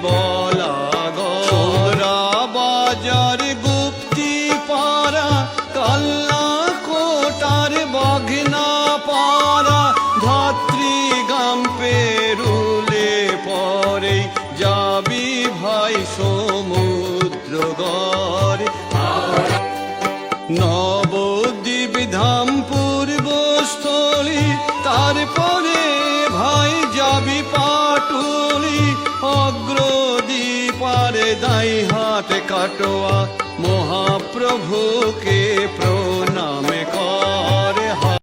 বলাগরা বাজার গুপ্তি পাড়া কাল্লা কোটার বাঘনা পাড়া ধাত্রী গাম পেরুলে পরে যাবি ভাই সমুদ্রগর নবদ্বীপ ধাম পূর্বস্থলী তারপরে ভাই যাবি পাটুলি অগ্রদ্বীপার দাইহাট কাটোয়া মহাপ্রভুকে